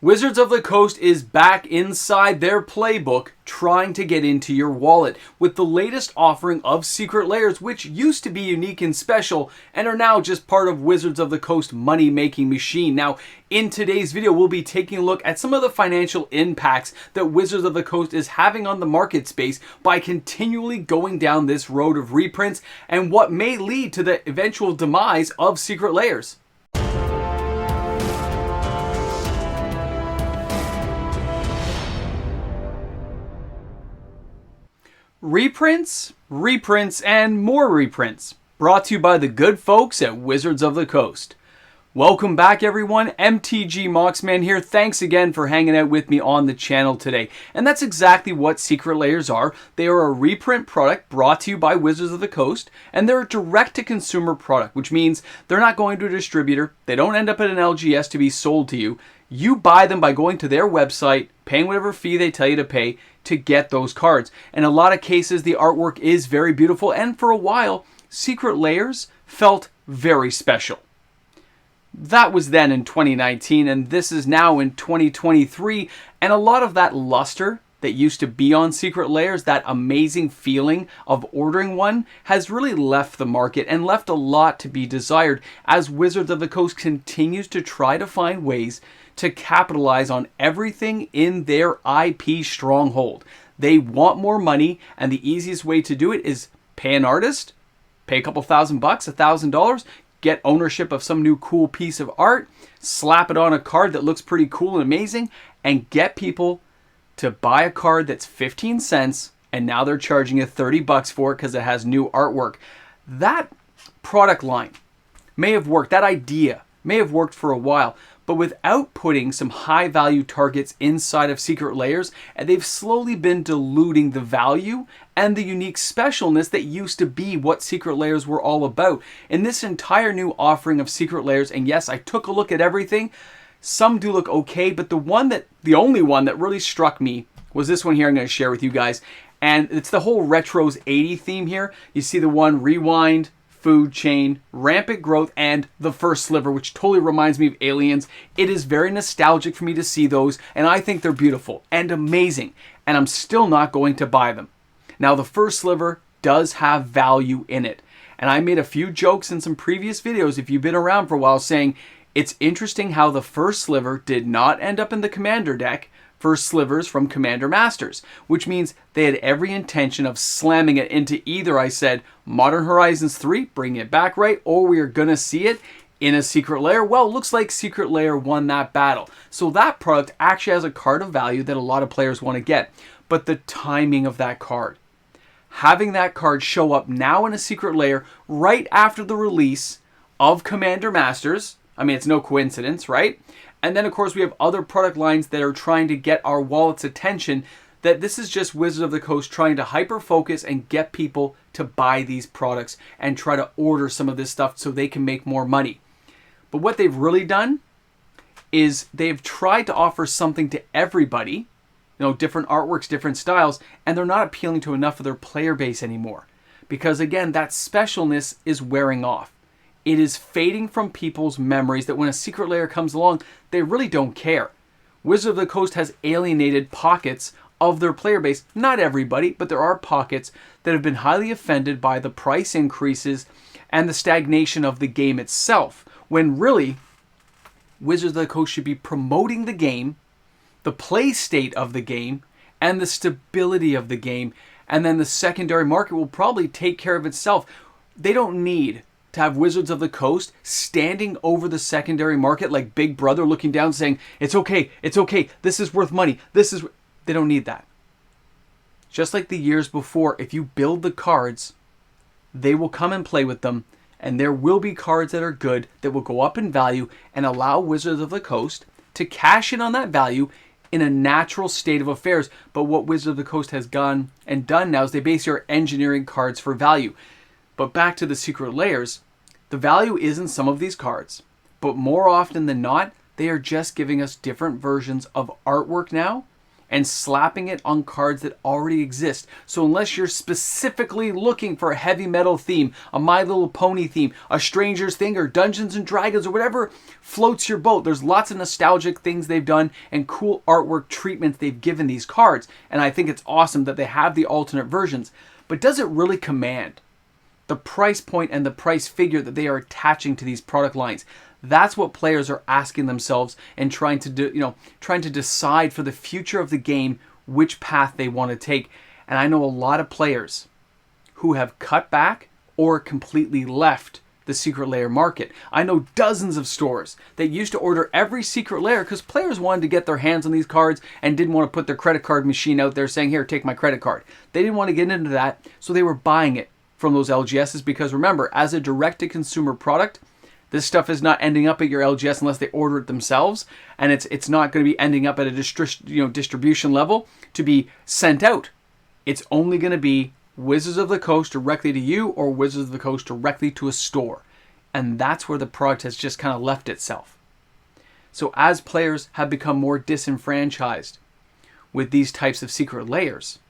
Wizards of the Coast is back inside their playbook trying to get into your wallet with the latest offering of Secret Lairs, which used to be unique and special and are now just part of Wizards of the Coast money-making machine. Now, in today's video, we'll be taking a look at some of the financial impacts that Wizards of the Coast is having on the market space by continually going down this road of reprints and what may lead to the eventual demise of Secret Lairs. Reprints, and more reprints. Brought to you by the good folks at Wizards of the Coast. Welcome back, everyone. MTG Moxman here. Thanks again for hanging out with me on the channel today. And that's exactly what Secret Lairs are. They are a reprint product brought to you by Wizards of the Coast, and they're a direct-to-consumer product, which means they're not going to a distributor. They don't end up at an LGS to be sold to you. You buy them by going to their website, paying whatever fee they tell you to pay to get those cards. In a lot of cases, the artwork is very beautiful, and for a while, Secret Lairs felt very special. That was then in 2019, and this is now in 2023, and a lot of that luster that used to be on Secret Lairs, that amazing feeling of ordering one, has really left the market and left a lot to be desired as Wizards of the Coast continues to try to find ways to capitalize on everything in their IP stronghold. They want more money, and the easiest way to do it is pay an artist, pay a couple $1,000, $1,000, get ownership of some new cool piece of art, slap it on a card that looks pretty cool and amazing, and get people to buy a card that's 15 cents, and now they're charging you $30 for it because it has new artwork. That product line may have worked, that idea may have worked for a while, but without putting some high value targets inside of Secret Lairs, and they've slowly been diluting the value and the unique specialness that used to be what Secret Lairs were all about. In this entire new offering of Secret Lairs, and yes, I took a look at everything, some do look okay, but the only one that really struck me was this one here I'm going to share with you guys. And it's the whole Retros 80 theme here. You see the one Rewind, Food Chain, Rampant Growth, and the First Sliver, which totally reminds me of Aliens. It is very nostalgic for me to see those, and I think they're beautiful and amazing, and I'm still not going to buy them. Now, the First Sliver does have value in it, and I made a few jokes in some previous videos, if you've been around for a while, saying it's interesting how the First Sliver did not end up in the Commander deck for slivers from Commander Masters, which means they had every intention of slamming it into either, I said, Modern Horizons 3, bring it back right, or we are going to see it in a Secret Lair. Well, it looks like Secret Lair won that battle. So that product actually has a card of value that a lot of players want to get. But the timing of that card, having that card show up now in a Secret Lair right after the release of Commander Masters, I mean, it's no coincidence, right? And then, of course, we have other product lines that are trying to get our wallet's attention, that this is just Wizards of the Coast trying to hyper-focus and get people to buy these products and try to order some of this stuff so they can make more money. But what they've really done is they've tried to offer something to everybody, different artworks, different styles, and they're not appealing to enough of their player base anymore. Because, again, that specialness is wearing off. It is fading from people's memories that when a Secret Lair comes along, they really don't care. Wizards of the Coast has alienated pockets of their player base. Not everybody, but there are pockets that have been highly offended by the price increases and the stagnation of the game itself. When really, Wizards of the Coast should be promoting the game, the play state of the game, and the stability of the game. And then the secondary market will probably take care of itself. They don't need to have Wizards of the Coast standing over the secondary market like Big Brother looking down saying, it's okay, this is worth money, they don't need that. Just like the years before, if you build the cards, they will come and play with them, and there will be cards that are good that will go up in value and allow Wizards of the Coast to cash in on that value in a natural state of affairs. But what Wizards of the Coast has gone and done now is they basically are engineering cards for value. But back to the Secret Lairs, the value is in some of these cards, but more often than not, they are just giving us different versions of artwork now and slapping it on cards that already exist. So unless you're specifically looking for a heavy metal theme, a My Little Pony theme, a Stranger's Thing, or Dungeons and Dragons, or whatever floats your boat, there's lots of nostalgic things they've done and cool artwork treatments they've given these cards. And I think it's awesome that they have the alternate versions. But does it really command the price point and the price figure that they are attaching to these product lines? That's what players are asking themselves and trying to decide for the future of the game which path they want to take. And I know a lot of players who have cut back or completely left the Secret Lair market. I know dozens of stores that used to order every Secret Lair because players wanted to get their hands on these cards and didn't want to put their credit card machine out there saying, here, take my credit card. They didn't want to get into that, so they were buying it from those LGSs because remember, as a direct-to-consumer product, this stuff is not ending up at your LGS unless they order it themselves, and it's not going to be ending up at a distribution level to be sent out. It's only going to be Wizards of the Coast directly to you or Wizards of the Coast directly to a store. And that's where the product has just kind of left itself. So as players have become more disenfranchised with these types of Secret Lairs,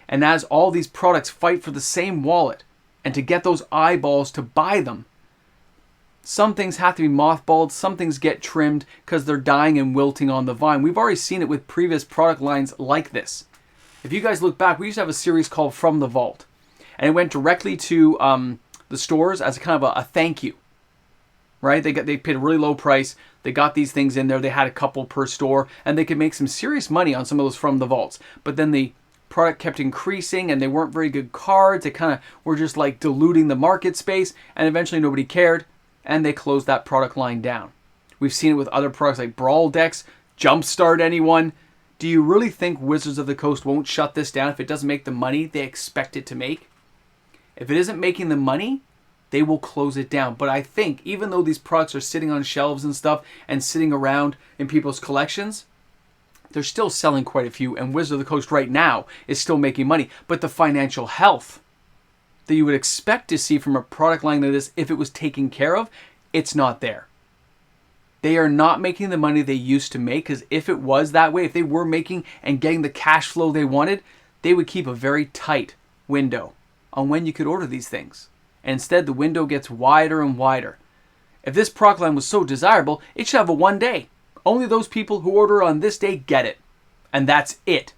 and as all these products fight for the same wallet and to get those eyeballs to buy them, some things have to be mothballed, some things get trimmed because they're dying and wilting on the vine. We've already seen it with previous product lines like this. If you guys look back, we used to have a series called From the Vault. And it went directly to the stores as a kind of a thank you. Right? They paid a really low price. They got these things in there. They had a couple per store. And they could make some serious money on some of those From the Vaults. But then the product kept increasing and they weren't very good cards. They kind of were just like diluting the market space. And eventually nobody cared. And they closed that product line down. We've seen it with other products like Brawl Decks, Jumpstart Anyone. Do you really think Wizards of the Coast won't shut this down if it doesn't make the money they expect it to make? If it isn't making the money, they will close it down. But I think even though these products are sitting on shelves and stuff and sitting around in people's collections, they're still selling quite a few. And Wizards of the Coast right now is still making money. But the financial health that you would expect to see from a product line like this if it was taken care of, it's not there. They are not making the money they used to make because if it was that way, if they were making and getting the cash flow they wanted, they would keep a very tight window on when you could order these things. And instead, the window gets wider and wider. If this product line was so desirable, it should have a one day. Only those people who order on this day get it. And that's it.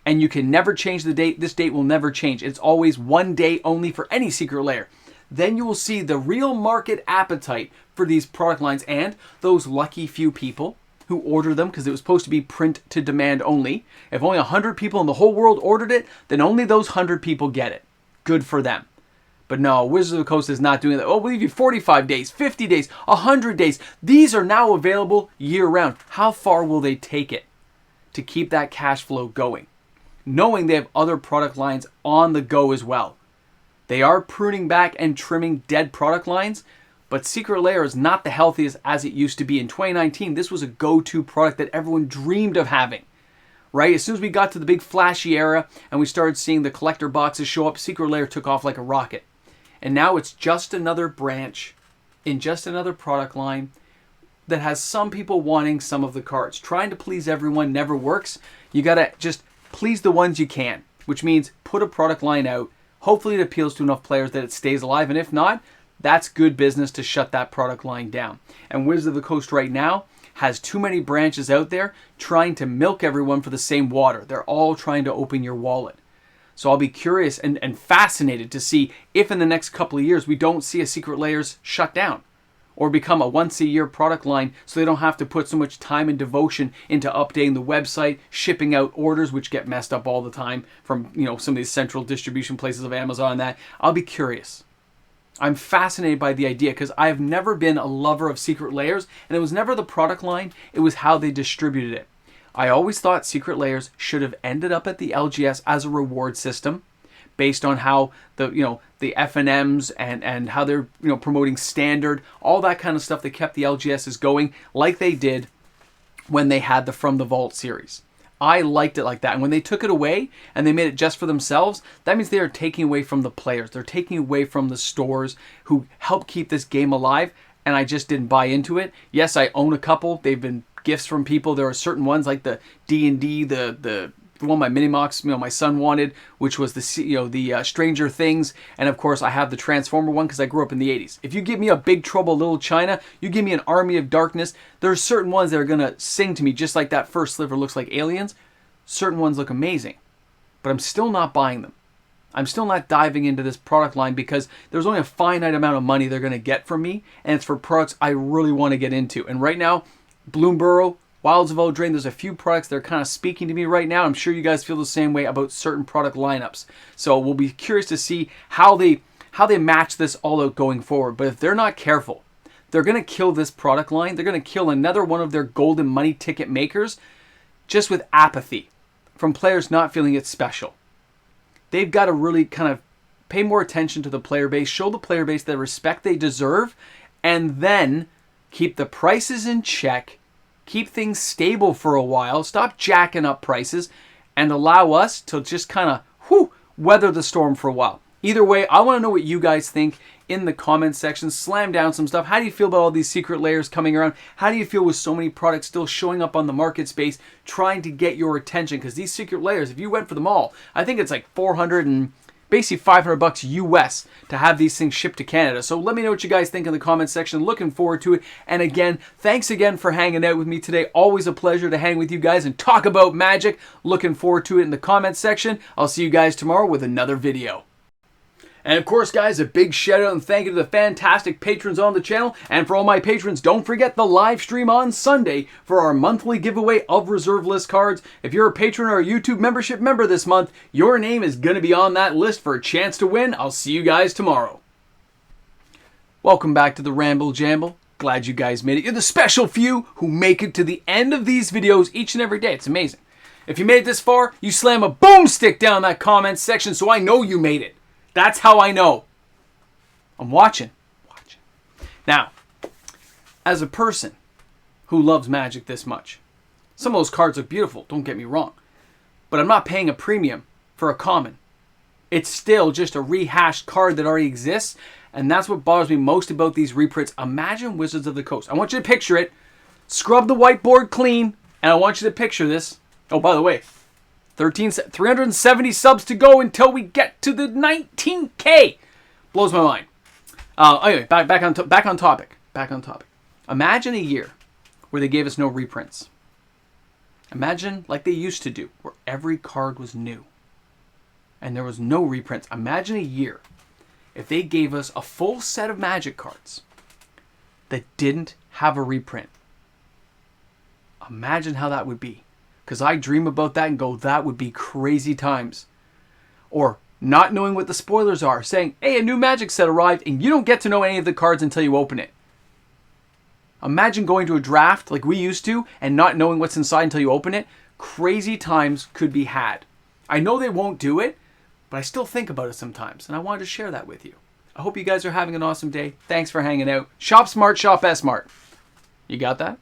And you can never change the date. This date will never change. It's always one day only for any Secret Lair. Then you will see the real market appetite for these product lines and those lucky few people who order them because it was supposed to be print to demand only. If only 100 people in the whole world ordered it, then only those 100 people get it. Good for them. But no, Wizards of the Coast is not doing that. Oh, we'll give you 45 days, 50 days, 100 days. These are now available year-round. How far will they take it to keep that cash flow going? Knowing they have other product lines on the go as well. They are pruning back and trimming dead product lines, but Secret Lair is not the healthiest as it used to be. In 2019, this was a go-to product that everyone dreamed of having. Right? As soon as we got to the big flashy era and we started seeing the collector boxes show up, Secret Lair took off like a rocket. And now it's just another branch in just another product line that has some people wanting some of the cards. Trying to please everyone never works. You gotta just please the ones you can, which means put a product line out. Hopefully it appeals to enough players that it stays alive, and if not, that's good business to shut that product line down. And Wizards of the Coast right now has too many branches out there trying to milk everyone for the same water. They're all trying to open your wallet. So I'll be curious and fascinated to see if in the next couple of years we don't see a Secret Lairs shut down or become a once-a-year product line so they don't have to put so much time and devotion into updating the website, shipping out orders, which get messed up all the time from some of these central distribution places of Amazon and that. I'll be curious. I'm fascinated by the idea because I've never been a lover of Secret Lairs, and it was never the product line, it was how they distributed it. I always thought Secret Lairs should have ended up at the LGS as a reward system based on how the F&Ms and how they're promoting standard, all that kind of stuff that kept the LGSs going like they did when they had the From the Vault series. I liked it like that. And when they took it away and they made it just for themselves, that means they are taking away from the players. They're taking away from the stores who help keep this game alive. And I just didn't buy into it. Yes, I own a couple. They've been gifts from people. There are certain ones like the D&D, the one my Minimox, my son wanted, which was the Stranger Things, and of course I have the Transformer one because I grew up in the 80s. If you give me a Big Trouble Little China, you give me an Army of Darkness, there are certain ones that are gonna sing to me just like that first sliver looks like aliens. Certain ones look amazing, but I'm still not buying them. I'm still not diving into this product line because there's only a finite amount of money they're gonna get from me, and it's for products I really want to get into. And right now, Bloomborough, Wilds of Eldraine, there's a few products that are kind of speaking to me right now. I'm sure you guys feel the same way about certain product lineups. So we'll be curious to see how they match this all out going forward. But if they're not careful, they're going to kill this product line. They're going to kill another one of their golden money ticket makers just with apathy from players not feeling it's special. They've got to really kind of pay more attention to the player base, show the player base the respect they deserve, and then keep the prices in check. Keep things stable for a while, stop jacking up prices, and allow us to just kind of weather the storm for a while. Either way, I want to know what you guys think in the comments section. Slam down some stuff. How do you feel about all these secret layers coming around? How do you feel with so many products still showing up on the market space, trying to get your attention? Because these secret layers, if you went for them all, I think it's like basically $500 US to have these things shipped to Canada. So let me know what you guys think in the comments section. Looking forward to it. And again, thanks again for hanging out with me today. Always a pleasure to hang with you guys and talk about Magic. Looking forward to it in the comments section. I'll see you guys tomorrow with another video. And of course, guys, a big shout out and thank you to the fantastic patrons on the channel. And for all my patrons, don't forget the live stream on Sunday for our monthly giveaway of reserve list cards. If you're a patron or a YouTube membership member this month, your name is going to be on that list for a chance to win. I'll see you guys tomorrow. Welcome back to the Ramble Jamble. Glad you guys made it. You're the special few who make it to the end of these videos each and every day. It's amazing. If you made it this far, you slam a boomstick down that comment section so I know you made it. That's how I know. I'm watching. Now, as a person who loves Magic this much, some of those cards look beautiful, don't get me wrong. But I'm not paying a premium for a common. It's still just a rehashed card that already exists, and that's what bothers me most about these reprints. Imagine Wizards of the Coast. I want you to picture it. Scrub the whiteboard clean, and I want you to picture this. Oh, by the way, 370 subs to go until we get to the 19K. Blows my mind. Anyway, back on topic. Imagine a year where they gave us no reprints. Imagine like they used to do, where every card was new and there was no reprints. Imagine a year if they gave us a full set of Magic cards that didn't have a reprint. Imagine how that would be. Because I dream about that and go, that would be crazy times. Or not knowing what the spoilers are, saying, hey, a new Magic set arrived, and you don't get to know any of the cards until you open it. Imagine going to a draft like we used to, and not knowing what's inside until you open it. Crazy times could be had. I know they won't do it, but I still think about it sometimes, and I wanted to share that with you. I hope you guys are having an awesome day. Thanks for hanging out. Shop smart, shop S-Mart. You got that?